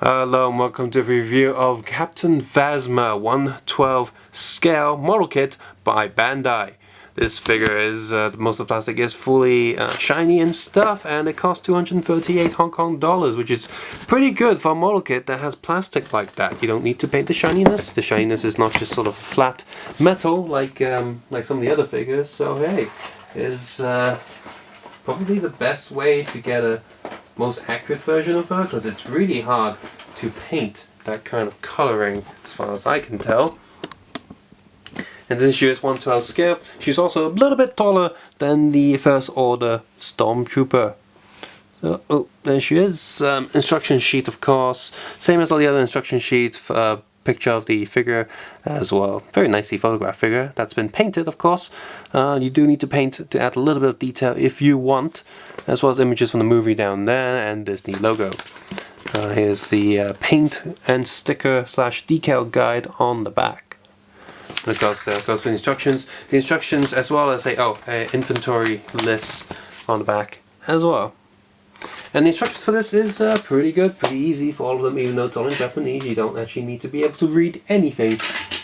Hello and welcome to the review of Captain Phasma 1/12 scale model kit by Bandai. This figure is, most of the plastic is fully shiny and stuff, and it costs 238 Hong Kong dollars, which is pretty good for a model kit that has plastic like that. You don't need to paint the shininess. The shininess is not just sort of flat metal like some of the other figures, so hey, is probably the best way to get a most accurate version of her, because it's really hard to paint that kind of coloring as far as I can tell. And since she is 1/12 scale, she's also a little bit taller than the First Order Stormtrooper. So, there she is. Instruction sheet, of course, same as all the other instruction sheets. Picture of the figure as well. Very nicely photographed figure that's been painted, of course. You do need to paint to add a little bit of detail if you want, as well as images from the movie down there and Disney logo. Here's the paint and sticker / decal guide on the back. And of course, goes with the instructions. The instructions, as well as a inventory list on the back as well. And the instructions for this is pretty good, pretty easy for all of them, even though it's all in Japanese. You don't actually need to be able to read anything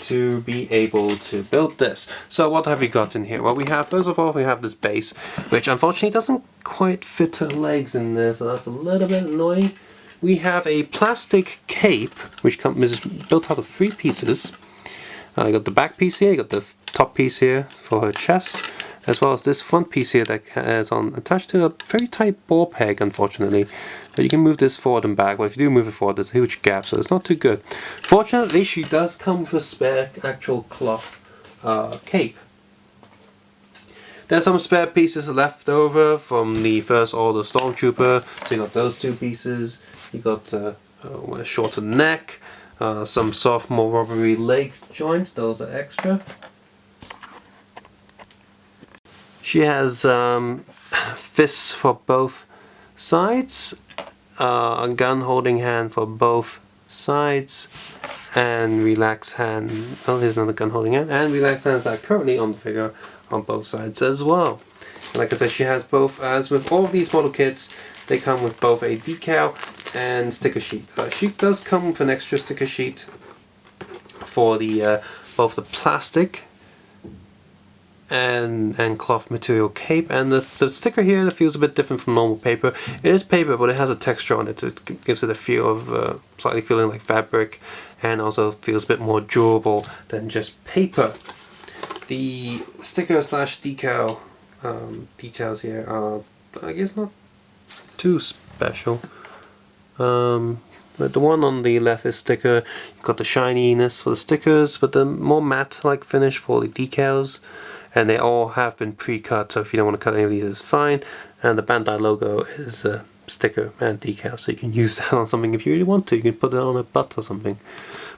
to be able to build this. So what have we got in here? Well, first of all, we have this base, which unfortunately doesn't quite fit her legs in there, so that's a little bit annoying. We have a plastic cape, which is built out of 3 pieces. You got the back piece here, you got the top piece here for her chest, as well as this front piece here that is attached to a very tight ball peg, unfortunately. But you can move this forward and back. Well, if you do move it forward, there's a huge gap, so it's not too good. Fortunately, she does come with a spare actual cloth cape. There's some spare pieces left over from the First Order Stormtrooper. So you got those 2 pieces. You got a shorter neck, some soft, more rubbery leg joints. Those are extra. She has fists for both sides, a gun holding hand for both sides, and relaxed hand. Oh, here's another gun holding hand, and relaxed hands are currently on the figure on both sides as well. Like I said, she has both, as with all of these model kits, they come with both a decal and sticker sheet. She does come with an extra sticker sheet for the both the plastic and cloth material cape, and the sticker here that feels a bit different from normal paper. It is paper, but it has a texture on it. It gives it a feel of slightly feeling like fabric, and also feels a bit more durable than just paper. The sticker / decal details here are, I guess, not too special. But the one on the left is sticker. You've got the shininess for the stickers, but the more matte-like finish for the decals. And they all have been pre-cut, so if you don't want to cut any of these, it's fine. And the Bandai logo is a sticker and decal, so you can use that on something if you really want to. You can put it on a butt or something.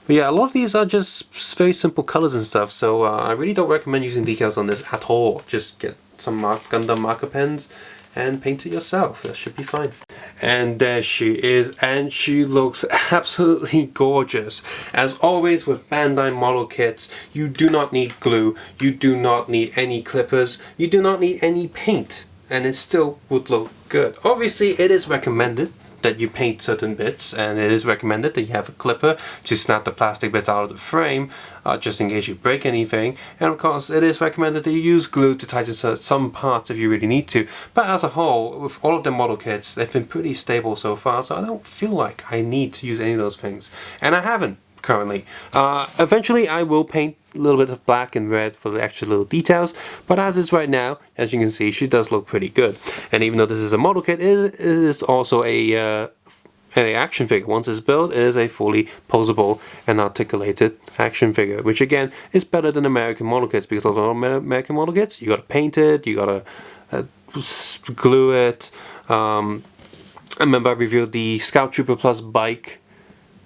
But yeah, a lot of these are just very simple colors and stuff, so I really don't recommend using decals on this at all. Just get some Gundam marker pens and paint it yourself. That should be fine. And there she is, and she looks absolutely gorgeous. As always with Bandai model kits, you do not need glue, you do not need any clippers, you do not need any paint, and it still would look good. Obviously, it is recommended that you paint certain bits, and it is recommended that you have a clipper to snap the plastic bits out of the frame, just in case you break anything. And of course, it is recommended that you use glue to tighten some parts if you really need to. But as a whole, with all of the model kits, they've been pretty stable so far, so I don't feel like I need to use any of those things. And I haven't currently. Eventually, I will paint a little bit of black and red for the extra little details, but as is right now, as you can see, she does look pretty good. And even though this is a model kit, it is also an action figure. Once it's built, it is a fully posable and articulated action figure, which again is better than American model kits, because a lot of American model kits, you gotta paint it, you gotta glue it. I remember I reviewed the Scout Trooper Plus bike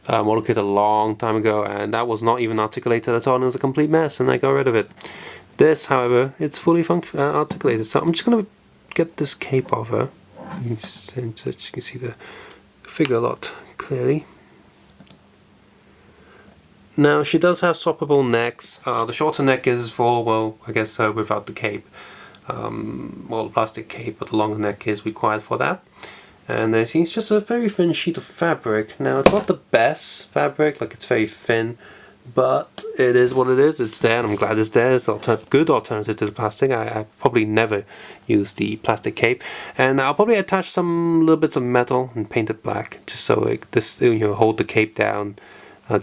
model kit a long time ago, and that was not even articulated at all, and it was a complete mess, and I got rid of it. This, however, it's fully articulated, so I'm just going to get this cape off her, so you can see the figure a lot clearly. Now, she does have swappable necks. The shorter neck is for, well, I guess without the cape. Well, the plastic cape, but the longer neck is required for that. And it's just a very thin sheet of fabric. Now it's not the best fabric, like it's very thin, but it is what it is. It's there, and I'm glad it's there. It's a good alternative to the plastic. I probably never use the plastic cape, and I'll probably attach some little bits of metal and paint it black, just so this hold the cape down,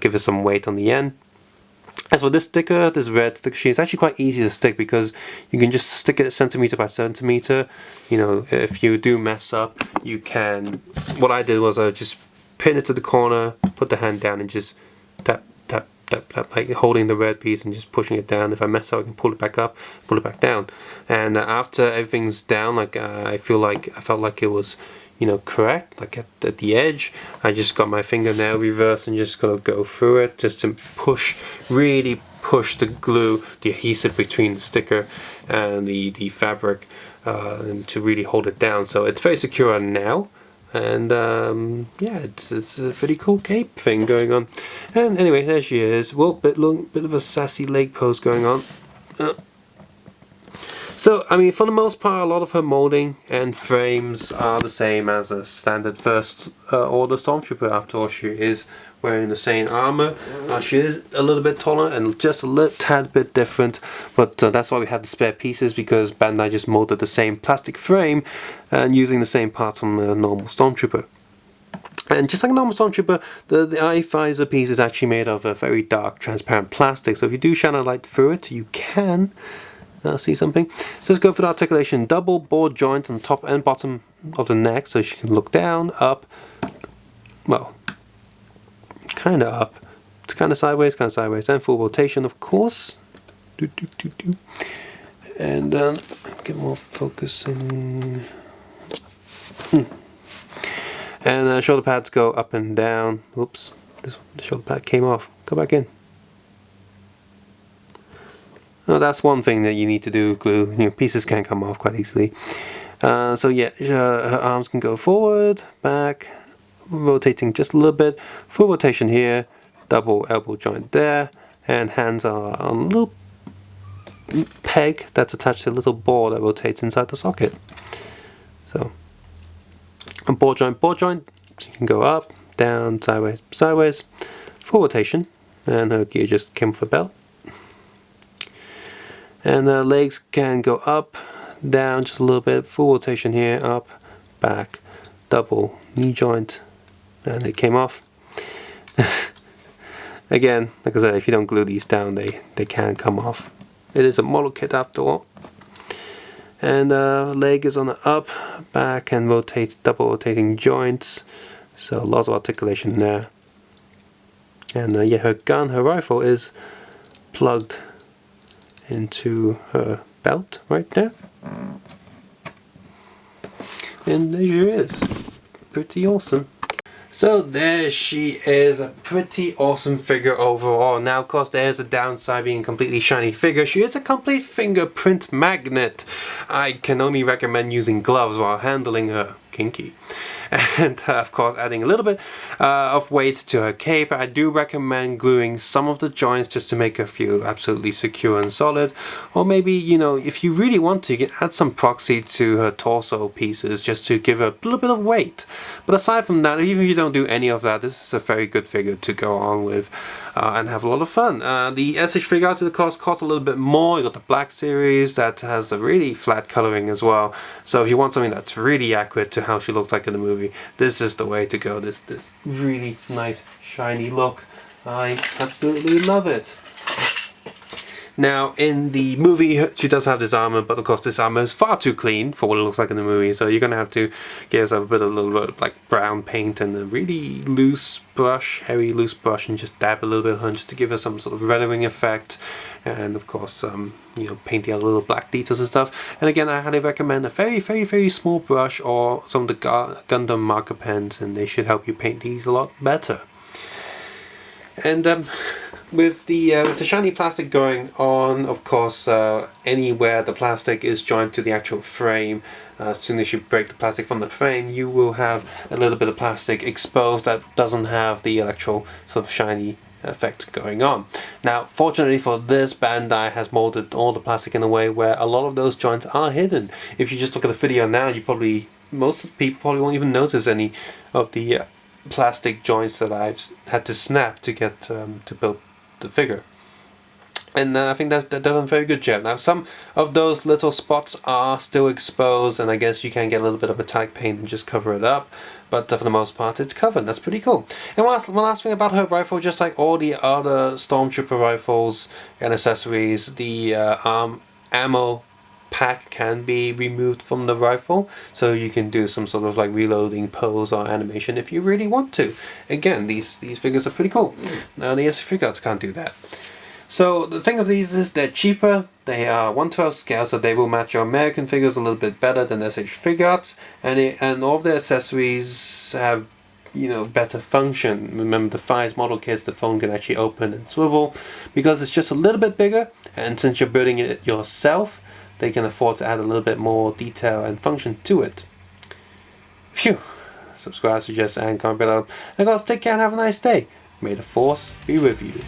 give it some weight on the end. As for this sticker, this red sticker sheet, it's actually quite easy to stick because you can just stick it centimeter by centimeter. If you do mess up, you can. What I did was I just pin it to the corner, put the hand down, and just tap, tap, tap, tap, like holding the red piece and just pushing it down. If I mess up, I can pull it back up, pull it back down. And after everything's down, like I felt like it was, correct, like at the edge, I just got my fingernail reverse and just gotta go through it just to really push the glue, the adhesive between the sticker and the fabric, and to really hold it down. So it's very secure now. And yeah, it's a pretty cool cape thing going on. And anyway, there she is. Well, bit of a sassy leg pose going on. So, I mean, for the most part, a lot of her molding and frames are the same as a standard First Order Stormtrooper. After all, she is wearing the same armor. She is a little bit taller and just a little tad bit different, but that's why we have the spare pieces, because Bandai just molded the same plastic frame and using the same parts from a normal Stormtrooper. And just like a normal Stormtrooper, the eye visor piece is actually made of a very dark transparent plastic, so if you do shine a light through it, you can see something. So let's go for the articulation. Double board joints on top and bottom of the neck, so she can look down, up, well, kind of up, kind of sideways, and full rotation, of course. And get more focusing. And shoulder pads go up and down. Whoops, the shoulder pad came off. Go back in. Now that's one thing that you need to do, glue. Pieces can come off quite easily. So yeah, her arms can go forward, back, rotating just a little bit, full rotation here, double elbow joint there, and hands are on a little peg that's attached to a little ball that rotates inside the socket. So, a board joint, so you can go up, down, sideways, sideways, full rotation, and her gear just came off a belt. And the legs can go up, down just a little bit, full rotation here, up, back, double knee joint, and it came off. Again, like I said, if you don't glue these down, they can come off. It is a model kit after all. And leg is on the up, back, and rotate, double rotating joints, so lots of articulation there. And yeah, her rifle is plugged into her belt right there, and there she is. Pretty awesome. So there she is, a pretty awesome figure overall. Now of course there's a downside being a completely shiny figure. She is a complete fingerprint magnet. I can only recommend using gloves while handling her. Kinky. And of course adding a little bit of weight to her cape. I do recommend gluing some of the joints just to make her feel absolutely secure and solid, or maybe if you really want to, you can add some proxy to her torso pieces just to give her a little bit of weight. But aside from that, even if you don't do any of that, this is a very good figure to go on with and have a lot of fun. The SH figure arts cost a little bit more. You got the black series that has a really flat coloring as well, so if you want something that's really accurate to how she looked like in the movie, this is the way to go. This really nice shiny look. I absolutely love it. Now in the movie she does have this armor, but of course this armor is far too clean for what it looks like in the movie, so you're gonna have to get yourself a little bit of like brown paint and a really loose brush, heavy loose brush, and just dab a little bit on just to give her some sort of reddening effect, and of course paint the other little black details and stuff. And again, I highly recommend a very small brush or some of the Gundam marker pens, and they should help you paint these a lot better. And with the shiny plastic going on, of course, anywhere the plastic is joined to the actual frame, as soon as you break the plastic from the frame, you will have a little bit of plastic exposed that doesn't have the actual sort of shiny effect going on. Now, fortunately for this, Bandai has molded all the plastic in a way where a lot of those joints are hidden. If you just look at the video now, you probably most people probably won't even notice any of the plastic joints that I've had to snap to get to build the figure. And I think that done a very good job. Now some of those little spots are still exposed, and I guess you can get a little bit of metallic paint and just cover it up. But for the most part, it's covered. That's pretty cool. And one last thing about her rifle, just like all the other Stormtrooper rifles and accessories, the ammo pack can be removed from the rifle, so you can do some sort of like reloading pose or animation if you really want to. Again, these figures are pretty cool. Now the SC figures can't do that. So the thing of these is they're cheaper. They are 1/12 scale, so they will match your American figures a little bit better than SH figures, and all of the accessories have, you know, better function. Remember the Phasma model kits, the phone can actually open and swivel because it's just a little bit bigger, and since you're building it yourself, they can afford to add a little bit more detail and function to it. Phew! Subscribe, suggest, and comment below. And guys, take care and have a nice day. May the Force be with you.